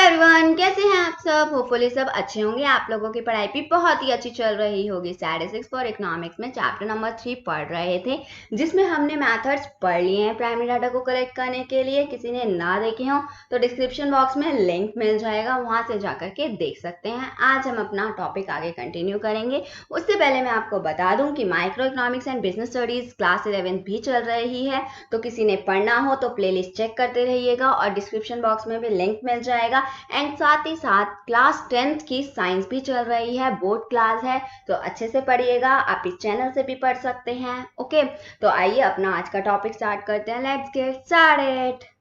Everyone, कैसे हैं आप सब। होपफुली सब अच्छे होंगे। आप लोगों की पढ़ाई भी बहुत ही अच्छी चल रही होगी। स्टैटिस्टिक्स 6 फॉर इकोनॉमिक्स में चैप्टर नंबर 3 पढ़ रहे थे, जिसमें हमने मेथड्स पढ़ लिए हैं प्राइमरी डाटा को कलेक्ट करने के लिए। किसी ने ना देखे हो तो डिस्क्रिप्शन बॉक्स में लिंक मिल जाएगा, वहां से जाकर के देख सकते हैं। आज हम अपना टॉपिक आगे कंटिन्यू करेंगे। उससे पहले मैं आपको बता दूं कि micro economics and business studies class 11 भी चल रही है, तो किसी ने पढ़ना हो तो प्लेलिस्ट चेक करते रहिएगा और डिस्क्रिप्शन बॉक्स में भी लिंक मिल जाएगा। एंड साथ ही साथ क्लास 10th की साइंस भी चल रही है, बोर्ड क्लास है, तो अच्छे से पढ़िएगा। आप इस चैनल से भी पढ़ सकते हैं। ओके, तो आइए अपना आज का टॉपिक स्टार्ट करते हैं। Let's get started.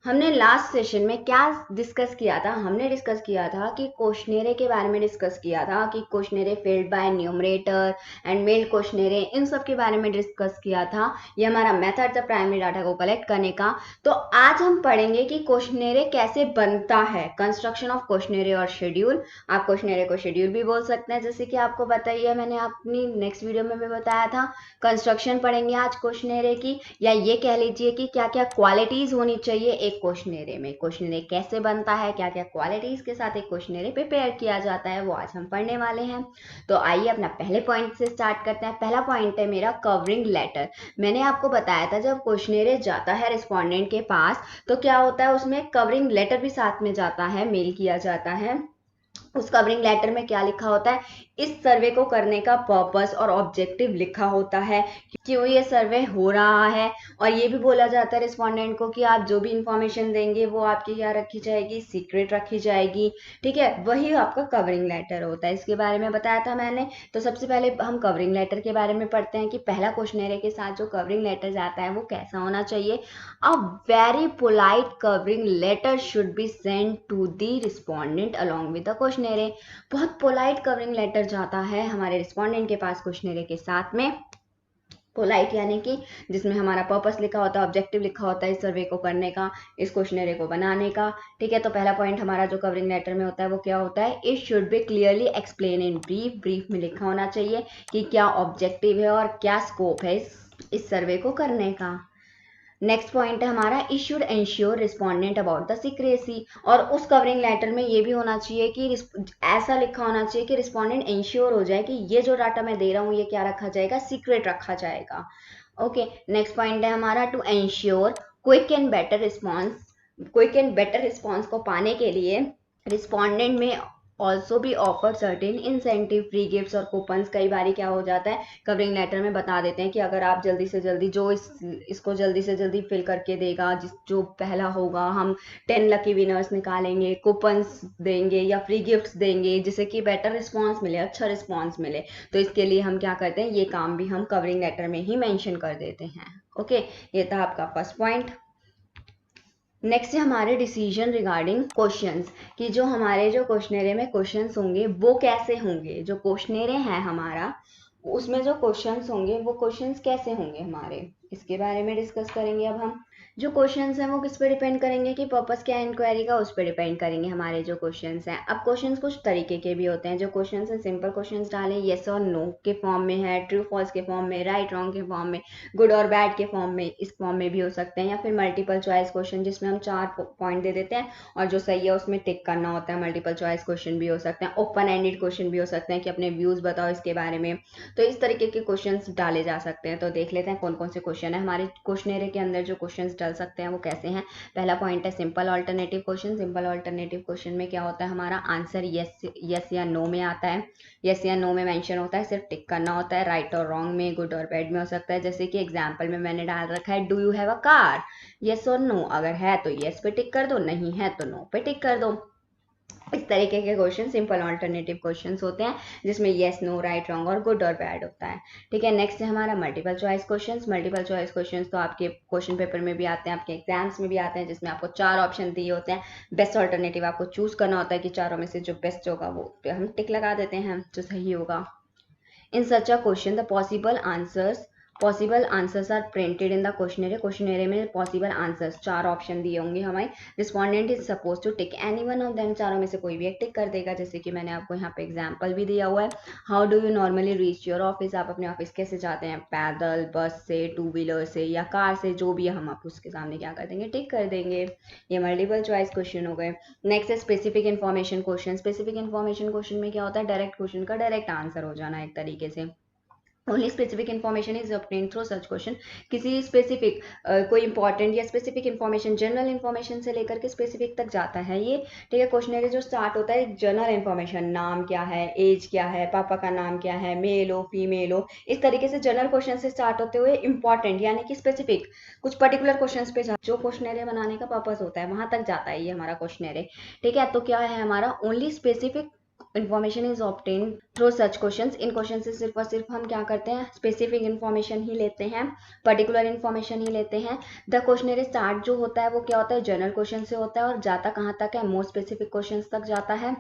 हमने लास्ट सेशन में क्या डिस्कस किया था? हमने डिस्कस किया था कि क्वेश्चनेरे के बारे में डिस्कस किया था कि questionnaire filled by enumerator and mail questionnaire, इन सब के बारे में डिस्कस किया था। ये हमारा मेथड था प्राइमरी डाटा को कलेक्ट करने का। तो आज हम पढ़ेंगे कि क्वेश्चनेरे कैसे बनता है, कंस्ट्रक्शन ऑफ क्वेश्चनेरे और शेड्यूल। आप क्वेश्चनेरे को शेड्यूल भी बोल सकते हैं, जैसे कि आपको बताइए, मैंने अपनी नेक्स्ट वीडियो में भी बताया था। कंस्ट्रक्शन पढ़ेंगे आज क्वेश्चनेरे की, या ये कह लीजिए कि क्या क्या क्वालिटीज होनी चाहिए एक क्वेश्चनेरे में, क्वेश्चनेरे कैसे बनता है, क्या क्या क्वालिटीज के साथ एक क्वेश्चनेरे प्रिपेयर किया जाता है, वो आज हम पढ़ने वाले हैं। तो आइए अपना पहले पॉइंट से स्टार्ट करते हैं। पहला पॉइंट है मेरा कवरिंग लेटर। मैंने आपको बताया था जब क्वेश्चनेरे जाता है रिस्पोंडेंट के पास तो क्या होता है, उसमें कवरिंग लेटर भी साथ में जाता है, मेल किया जाता है। उस कवरिंग लेटर में क्या लिखा होता है, इस सर्वे को करने का पर्पस और ऑब्जेक्टिव लिखा होता है, क्यों ये सर्वे हो रहा है। और ये भी बोला जाता है रिस्पोंडेंट को कि आप जो भी इंफॉर्मेशन देंगे वो आपकी क्या रखी जाएगी, सीक्रेट रखी जाएगी। ठीक है, वही आपका कवरिंग लेटर होता है। इसके बारे में बताया था मैंने। तो सबसे पहले हम कवरिंग लेटर के बारे में पढ़ते हैं कि पहला क्वेश्चनेरे के साथ जो कवरिंग लेटर जाता है वो कैसा होना चाहिए। A very polite covering letter should be sent to the respondent along with the questionnaire। बहुत पोलाइट कवरिंग लेटर जाता है हमारे रिस्पोंडेंट के पास क्वेश्चनेरे के साथ में। पोलाइट यानी कि जिसमें हमारा पर्पस लिखा होता है, ऑब्जेक्टिव लिखा होता है इस सर्वे को करने का, इस क्वेश्चनेरे को बनाने का। ठीक है, तो पहला पॉइंट हमारा जो कवरिंग लेटर में होता है वो क्या होता है, it should be clearly explain in brief. Brief में लिखा होना चाहिए कि क्या ऑब्जेक्टिव है और क्या स्कोप है इस सर्वे को करने का। नेक्स्ट पॉइंट है हमारा, it should ensure respondent about the secrecy. और उस कवरिंग लेटर में ये भी होना चाहिए कि ऐसा लिखा होना चाहिए कि रिस्पोंडेंट एंश्योर हो जाए कि ये जो डाटा मैं दे रहा हूँ ये क्या रखा जाएगा, सीक्रेट रखा जाएगा। ओके, नेक्स्ट पॉइंट है हमारा, to ensure quick and better response. Quick and better response को पाने के लिए रिस्पोंडेंट में ऑल्सो भी offer certain incentive, free gifts और कूपन्स। कई बार क्या हो जाता है, कवरिंग लेटर में बता देते हैं कि अगर आप जल्दी से जल्दी जो इसको जल्दी से जल्दी फिल करके देगा, जो पहला होगा, हम 10 लकी विनर्स निकालेंगे, कूपन्स देंगे या फ्री गिफ्ट्स देंगे, जिससे कि बेटर रिस्पॉन्स मिले, अच्छा रिस्पॉन्स मिले। तो इसके लिए हम क्या करते हैं, ये काम भी हम कवरिंग लेटर में ही मेंशन कर देते हैं। ओके, ये था आपका फर्स्ट पॉइंट। नेक्स्ट है हमारे डिसीजन रिगार्डिंग क्वेश्चंस, कि जो हमारे जो क्वेश्चनेरे में क्वेश्चंस होंगे वो कैसे होंगे। जो क्वेश्चनेरे हैं हमारा, उसमें जो क्वेश्चंस होंगे वो क्वेश्चंस कैसे होंगे हमारे, इसके बारे में डिस्कस करेंगे। अब हम जो क्वेश्चंस हैं वो किस पे डिपेंड करेंगे कि पर्पस क्या है इंक्वायरी का, उस पर डिपेंड करेंगे हमारे जो क्वेश्चंस हैं। अब क्वेश्चंस कुछ तरीके के भी होते हैं। जो क्वेश्चंस हैं सिंपल क्वेश्चंस डालें, येस और नो के फॉर्म में है, ट्रू फॉल्स के फॉर्म में, राइट रॉन्ग के फॉर्म में, गुड और बैड के फॉर्म में, इस फॉर्म में भी हो सकते हैं। या फिर मल्टीपल चॉइस क्वेश्चन जिसमें हम 4 पॉइंट दे देते हैं और जो सही है उसमें टिक करना होता है, मल्टीपल चॉइस क्वेश्चन भी हो सकते हैं। ओपन एंडेड क्वेश्चन भी हो सकते हैं कि अपने व्यूज बताओ इसके बारे में। तो इस तरीके के क्वेश्चंस डाले जा सकते हैं। तो देख लेते हैं कौन कौन से क्वेश्चन है हमारे क्वेश्चनेरे के अंदर। जो क्वेश्चंस डल सकते हैं वो कैसे हैं। पहला पॉइंट है simple alternative question. Simple alternative question में क्या होता है, हमारा आंसर यस या नो में आता है। यस या नो में मेंशन होता है, सिर्फ टिक करना होता है। राइट और रॉन्ग में, गुड और बैड में हो सकता है। जैसे कि एग्जाम्पल में मैंने डाल रखा है, do you have a car, yes और नो। अगर है तो यस पे टिक कर दो, नहीं है तो नो पे टिक कर दो। इस तरीके के क्वेश्चन सिंपल ऑल्टरनेटिव क्वेश्चंस होते हैं, जिसमें येस, नो, राइट, रॉन्ग और गुड और बैड होता है। ठीक है, नेक्स्ट है हमारा multiple choice questions. Multiple choice questions तो आपके क्वेश्चन पेपर में भी आते हैं, आपके एग्जाम्स में भी आते हैं, जिसमें आपको 4 ऑप्शन दिए होते हैं। बेस्ट ऑल्टरनेटिव आपको चूज करना होता है कि चारों में से जो बेस्ट होगा वो पे हम टिक लगा देते हैं, जो सही होगा। In such a question the possible answers possible answers are printed in the questionnaire. Questionnaire में पॉसिबल आंसर्स 4 ऑप्शन दिए होंगे हमें। Respondent is suppose to tick any one of them, चारों में से कोई भी एक टिक कर देगा। जैसे कि मैंने आपको यहाँ पे एग्जाम्पल भी दिया हुआ है। How do you normally reach your office, आप अपने ऑफिस कैसे जाते हैं, पैदल, बस से, 2 व्हीलर से या कार से, जो भी हम आप उसके सामने क्या कर देंगे, टिक कर देंगे। ये मल्टीपल चॉइस क्वेश्चन हो गए। नेक्स्ट है specific information question. Specific information question में क्या होता है, डायरेक्ट क्वेश्चन का डायरेक्ट आंसर हो जाना एक तरीके से। Only specific information is obtain through such question. किसी स्पेसिफिक कोई इंपॉर्टेंट या स्पेसिफिक इन्फॉर्मेशन, जनरल इन्फॉर्मेशन से लेकर के स्पेसिफिक तक जाता है ये, ठीक है। क्वेश्चनरी जो स्टार्ट होता है जनरल इन्फॉर्मेशन, नाम क्या है, एज क्या है, पापा का नाम क्या है, मेल हो फीमेल हो, इस तरीके से जनरल क्वेश्चन से स्टार्ट होते हुए इंपॉर्टेंट यानी कि स्पेसिफिक कुछ पर्टिकुलर क्वेश्चन पे जो क्वेश्चनरी बनाने का पर्पस होता है वहां तक जाता है ये हमारा क्वेश्चनरी, ठीक है। तो क्या है हमारा, only specific information is obtain through such questions. In question से सिर्फ और सिर्फ हम क्या करते हैं, स्पेसिफिक इन्फॉर्मेशन ही लेते हैं, पर्टिकुलर इन्फॉर्मेशन ही लेते हैं। द क्वेश्चनरी स्टार्ट जो होता है वो क्या होता है, जनरल क्वेश्चन से होता है और जाता कहाँ तक है, मोर स्पेसिफिक क्वेश्चंस तक जाता है।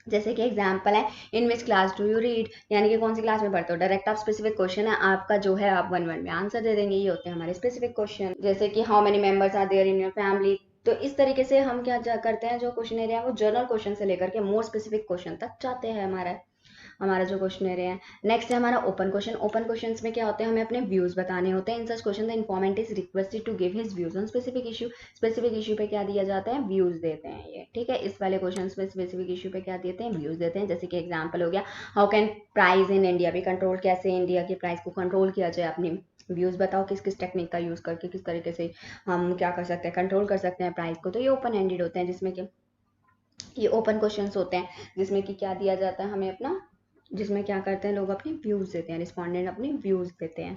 जैसे कि एग्जाम्पल है, in which class do you read, यानी कि कौन सी क्लास में पढ़ते हो। डायरेक्ट आप स्पेसिफिक क्वेश्चन है आपका जो है, आप 1 वर्ड में आंसर दे देंगे, ये होते हैं हमारे स्पेसिफिक क्वेश्चन। जैसे कि how many members are there in your family. तो इस तरीके से हम क्या करते हैं, जो क्वेश्चन एरिया है वो जनरल क्वेश्चन से लेकर के मोर स्पेसिफिक क्वेश्चन तक जाते हैं हमारा जो क्वेश्चन एरिया है। नेक्स्ट है हमारा ओपन क्वेश्चन। ओपन क्वेश्चन में क्या होते हैं, हमें अपने व्यूज बताने होते हैं। In such question the informant is requested to give his views on specific issue. Specific issue पे क्या दिया जाता है, व्यूज देते हैं ये, ठीक है। इस वाले क्वेश्चन में स्पेसिफिक इशू पे क्या देते हैं, व्यूज देते हैं। जैसे कि एग्जाम्पल हो गया, how can price in India भी कंट्रोल, कैसे इंडिया की प्राइस को कंट्रोल किया जाए, अपनी व्यूज बताओ किस किस टेक्निक का यूज करके किस तरीके से हम क्या कर सकते हैं, कंट्रोल कर सकते हैं प्राइस को। तो ये ओपन एंडेड होते हैं, जिसमें कि ये ओपन क्वेश्चंस होते हैं, जिसमें कि क्या दिया जाता है हमें अपना, जिसमें क्या करते हैं लोग अपने व्यूज देते हैं, रिस्पॉन्डेंट अपने व्यूज देते हैं।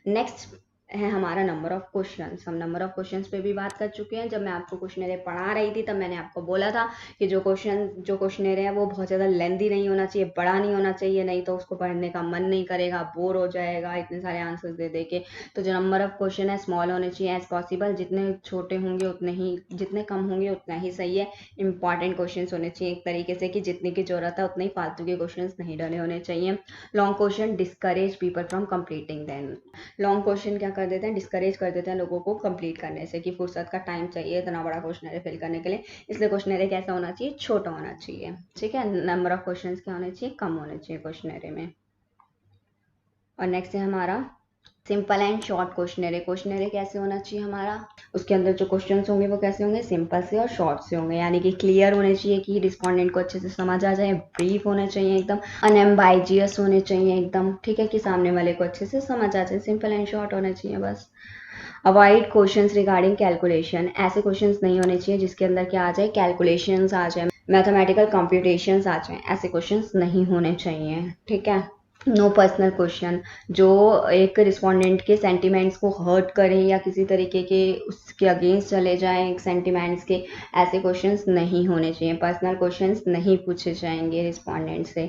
नेक्स्ट है हमारा नंबर ऑफ क्वेश्चंस। हम नंबर ऑफ क्वेश्चंस पे भी बात कर चुके हैं। जब मैं आपको क्वेश्चनरी पढ़ा रही थी तब मैंने आपको बोला था कि जो क्वेश्चनरी है वो बहुत ज़्यादा लेंदी नहीं होना चाहिए, बड़ा नहीं होना चाहिए, नहीं तो उसको पढ़ने का मन नहीं करेगा, बोर हो जाएगा इतने सारे आंसर्स दे दे के। तो जो नंबर ऑफ क्वेश्चन है स्मॉल होने चाहिए एज पॉसिबल, जितने छोटे होंगे उतने ही, जितने कम होंगे उतना ही सही है। इंपॉर्टेंट क्वेश्चन होने चाहिए एक तरीके से कि जितने की जरूरत है उतने ही फालतू के क्वेश्चन नहीं डले होने चाहिए। Long question discourage people from completing them. Long question क्या कर देते हैं, डिस्करेज कर देते हैं लोगों को कंप्लीट करने से, कि फुर्सत का टाइम चाहिए इतना बड़ा क्वेश्चनरी फिल करने के लिए, इसलिए क्वेश्चनरी कैसा होना चाहिए, छोटा होना चाहिए, ठीक है। नंबर ऑफ क्वेश्चंस क्या होने चाहिए, कम होने चाहिए क्वेश्चनरी में। और नेक्स्ट है हमारा simple and short questionnaire. Questionnaire कैसे होना चाहिए हमारा, उसके अंदर जो क्वेश्चंस होंगे वो कैसे होंगे, सिंपल से और शॉर्ट से होंगे, यानी कि क्लियर होने चाहिए कि रिस्पोंडेंट को अच्छे से समझ आ जाए, ब्रीफ होने चाहिए एकदम, अनएम्बाइजियस होने चाहिए एकदम, ठीक है, कि सामने वाले को अच्छे से समझ आ जाए, सिंपल एंड शॉर्ट होने चाहिए बस। Avoid questions regarding calculation. ऐसे क्वेश्चंस नहीं होने चाहिए जिसके अंदर क्या आ जाए, कैलकुलेशंस आ जाए, मैथमेटिकल कंप्यूटेशंस आ जाए, ऐसे क्वेश्चंस नहीं होने चाहिए, ठीक है। नो पर्सनल क्वेश्चन जो एक रिस्पोंडेंट के सेंटिमेंट्स को हर्ट करें या किसी तरीके के उसके अगेंस्ट चले जाएं सेंटिमेंट्स के, ऐसे क्वेश्चंस नहीं होने चाहिए। पर्सनल क्वेश्चंस नहीं पूछे जाएंगे रिस्पोंडेंट से।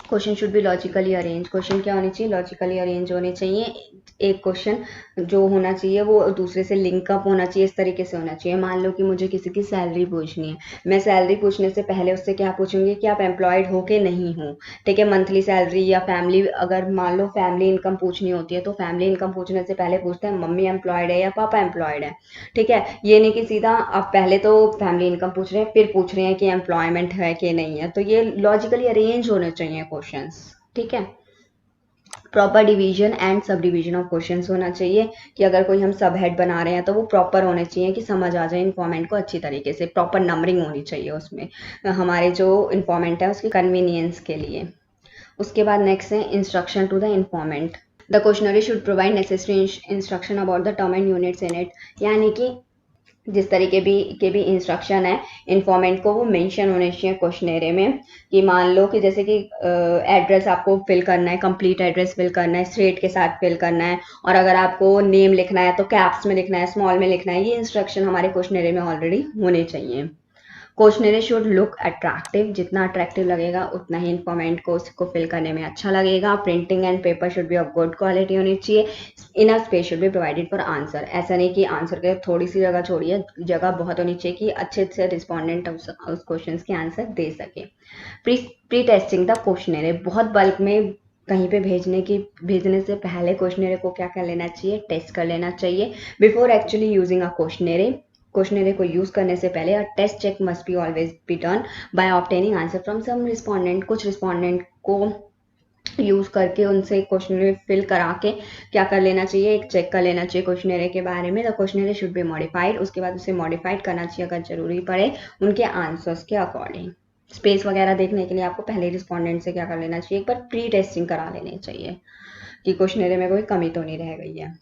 Question should be logically arrange. Question क्या होने चाहिए, लॉजिकली अरेंज होने चाहिए। एक क्वेश्चन जो होना चाहिए वो दूसरे से लिंकअप होना चाहिए, इस तरीके से होना चाहिए। मान लो कि मुझे किसी की सैलरी पूछनी है, मैं सैलरी पूछने से पहले उससे क्या पूछूंगी कि आप एम्प्लॉयड हो कि नहीं हो, ठीक है। मंथली सैलरी या फैमिली, अगर मान लो फैमिली इनकम पूछनी होती है तो फैमिली इनकम पूछने से पहले पूछते हैं मम्मी एम्प्लॉयड है या पापा एम्प्लॉयड है, ठीक है। ये नहीं कि सीधा आप पहले तो फैमिली इनकम पूछ रहे हैं फिर पूछ रहे हैं कि एम्प्लॉयमेंट है कि नहीं है। तो ये लॉजिकली अरेंज होने चाहिए क्वेश्चंस, ठीक है। Proper division and sub division of questions होना चाहिए, कि अगर कोई हम सब हेड बना रहे हैं तो वो प्रॉपर होने चाहिए कि समझ आ जाए इन्फॉर्मेंट को अच्छी तरीके से, प्रॉपर नंबरिंग होनी चाहिए उसमें हमारे जो इन्फॉर्मेंट है उसके कन्वीनियंस के लिए। उसके बाद नेक्स्ट है instruction to the informant. The questionnaire should provide necessary instruction about the term and units in it, यानी कि जिस तरीके के भी इंस्ट्रक्शन है इन्फॉर्मेंट को वो मेंशन होने चाहिए क्वेश्चनरी में। कि मान लो कि जैसे कि एड्रेस आपको फिल करना है, कंप्लीट एड्रेस फिल करना है, स्ट्रेट के साथ फिल करना है, और अगर आपको नेम लिखना है तो कैप्स में लिखना है, स्मॉल में लिखना है, ये इंस्ट्रक्शन हमारे क्वेश्चनरी में ऑलरेडी होने चाहिए। क्वेश्चनरी शुड लुक अट्रैक्टिव, जितना अट्रैक्टिव लगेगा उतना ही इन्फॉर्मेंट को उसको फिल करने में अच्छा लगेगा। Printing and paper should be of good quality होनी चाहिए। Enough space should be provided for answer. ऐसा नहीं कि आंसर के थोड़ी सी जगह छोड़िए, जगह बहुत होनी चाहिए कि अच्छे से रिस्पॉन्डेंट उस क्वेश्चन के आंसर दे सके। प्री टेस्टिंग द क्वेश्चनरी, बहुत बल्क में कहीं पे भेजने से पहले क्वेश्चनरी को क्या कर लेना चाहिए, टेस्ट कर लेना चाहिए before actually using a questionnaire को यूज करने से पहले a test check must be always be done by obtaining answer from some respondent. कुछ रिस्पोंडेंट को यूज करके उनसे क्वेश्चनरी फिल करा के क्या कर लेना चाहिए, एक चेक कर लेना चाहिए क्वेश्चनरी के बारे में। The questionnaire should be modified, उसके बाद उसे मॉडिफाइड करना चाहिए अगर जरूरी पड़े उनके आंसर्स के अकॉर्डिंग। स्पेस वगैरह देखने के लिए आपको पहले रिस्पोंडेंट से क्या कर लेना चाहिए, एक बार प्री टेस्टिंग करा लेनी चाहिए कि क्वेश्चनरी में कोई कमी तो नहीं रह गई है।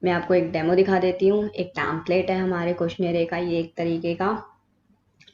मैं आपको एक डेमो दिखा देती हूँ। एक टैम्पलेट है हमारे क्वेश्चनरी का, ये एक तरीके का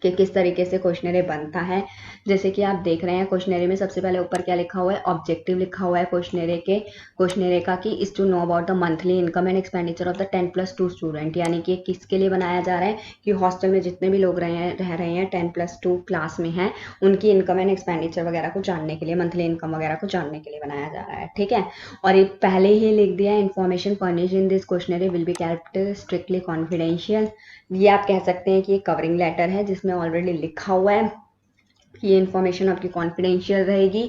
कि किस तरीके से क्वेश्चनरी बनता है। जैसे कि आप देख रहे हैं क्वेश्चनरी में सबसे पहले ऊपर क्या लिखा हुआ है, ऑब्जेक्टिव लिखा हुआ है क्वेश्चनरी का कि is to know about the monthly income and expenditure of the 10+2 student, यानी कि किसके लिए बनाया जा रहा है कि हॉस्टल में जितने भी लोग रह रहे हैं 10+2 क्लास में हैं, उनकी इनकम एंड एक्सपेंडिचर वगैरह को जानने के लिए, मंथली इनकम वगैरह को जानने के लिए बनाया जा रहा है। ठीक है, और ये पहले ही लिख दिया है, information furnished in this questionnaire will be kept strictly confidential. ये आप कह सकते हैं कि ये कवरिंग लेटर है जिसमें ऑलरेडी लिखा हुआ है कि ये इन्फॉर्मेशन आपकी कॉन्फिडेंशियल रहेगी,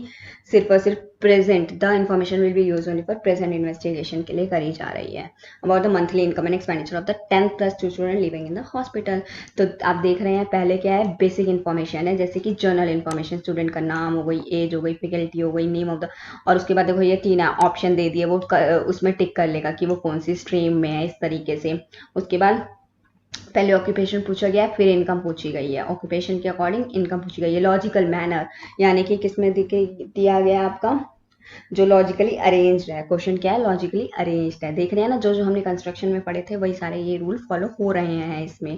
सिर्फ और सिर्फ present, the information will be use only for present investigation के लिए करी जा रही है about the monthly income and expenditure of the 10+2 student living in the hospital. तो आप देख रहे हैं पहले क्या है, बेसिक इन्फॉर्मेशन है जैसे कि जनरल इन्फॉर्मेशन, स्टूडेंट का नाम हो गई, एज हो गई, फैकल्टी हो गई, नेम ऑफ द, और उसके बाद देखो ये 3 ऑप्शन दे दिए, वो उसमें टिक कर लेगा कि वो कौन सी स्ट्रीम में है, इस तरीके से। उसके बाद पहले ऑक्यूपेशन पूछा गया है, फिर इनकम पूछी गई है, ऑक्यूपेशन के अकॉर्डिंग इनकम पूछी गई है। लॉजिकल मैनर, यानी कि किसमें दिया गया आपका, जो लॉजिकली अरेंज्ड है। क्वेश्चन क्या है, लॉजिकली अरेंज्ड है। देख रहे हैं ना, जो जो हमने कंस्ट्रक्शन में पढ़े थे वही सारे ये रूल फॉलो हो रहे हैं इसमें।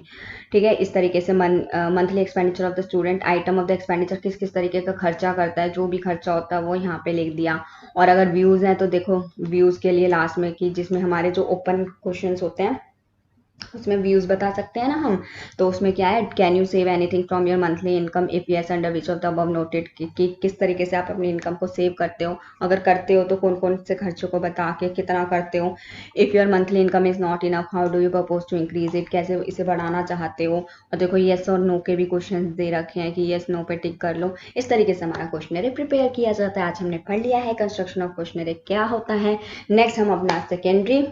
ठीक है, इस तरीके से monthly expenditure of the student, item of the expenditure, किस किस तरीके का खर्चा करता है, जो भी खर्चा होता है वो यहाँ पे लिख दिया। और अगर व्यूज हैं तो देखो व्यूज के लिए लास्ट में कि जिसमें हमारे जो ओपन क्वेश्चन होते हैं उसमें व्यूज बता सकते हैं ना हम, तो उसमें क्या है, can you save anything from your monthly income if yes under which of the above noted, कि किस तरीके से आप अपनी इनकम को सेव करते हो, अगर करते हो तो कौन कौन से खर्चों को बता के कितना करते हो। If your monthly income is not enough how do you propose to increase it, कैसे इसे बढ़ाना चाहते हो। और देखो येस और नो के भी क्वेश्चन दे रखे हैं कि येस नो पे टिक कर लो। इस तरीके से हमारा क्वेश्चनरी प्रिपेयर किया जाता है। आज हमने पढ़ लिया है कंस्ट्रक्शन ऑफ क्वेश्चनरी क्या होता है। नेक्स्ट हम अपना सेकेंडरी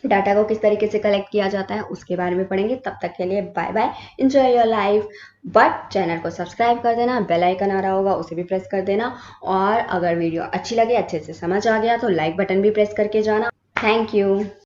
डाटा को किस तरीके से कलेक्ट किया जाता है उसके बारे में पढ़ेंगे। तब तक के लिए bye bye, enjoy your life. But channel को सब्सक्राइब कर देना, बेल आइकन आ रहा होगा उसे भी प्रेस कर देना, और अगर वीडियो अच्छी लगे, अच्छे से समझ आ गया तो लाइक बटन भी प्रेस करके जाना। Thank you.